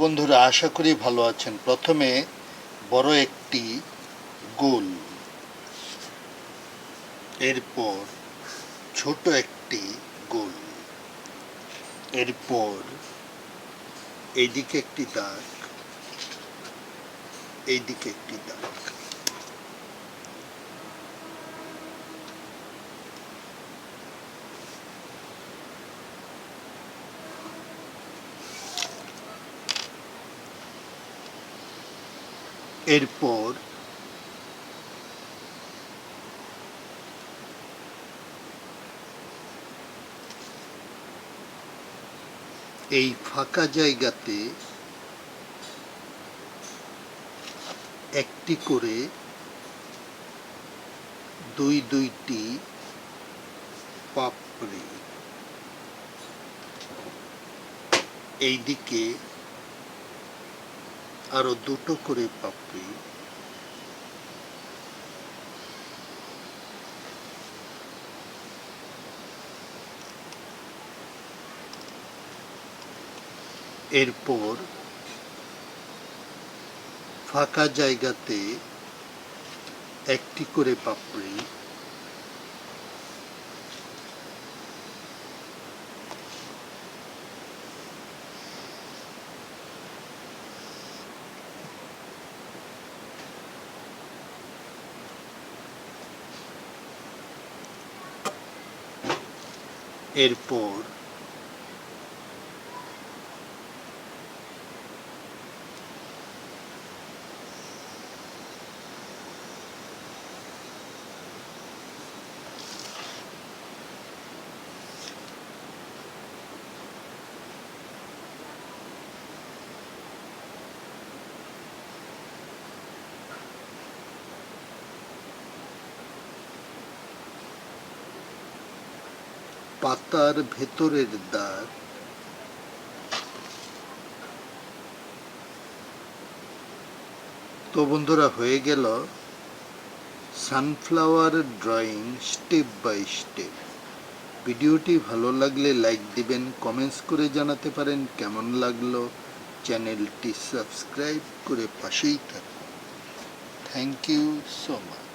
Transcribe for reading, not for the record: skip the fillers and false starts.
বন্ধুরা, আশা করি ভালো আছেন। প্রথমে বড় একটি গোল, এরপর ছোট একটি গোল, এরপর এইদিকে একটি দাগ, এইদিকে একটি দাগ, এরপর এই ফাঁকা জায়গাতে একটি করে দুইটি পাপড়ি, এইদিকে আরো দুটো করে পাপড়ি, এরপর ফাঁকা জায়গাতে একটি করে পাপড়ি, এরপর পাতার ভেতরের দাগ, তো বন্ধুরা, হয়ে গেল sunflower drawing step by step. ভিডিওটি ভালো লাগলে লাইক দিবেন, কমেন্টস করে জানাতে পারেন কেমন লাগলো। চ্যানেলটি সাবস্ক্রাইব করে পাশেই থাকুন। Thank you so much.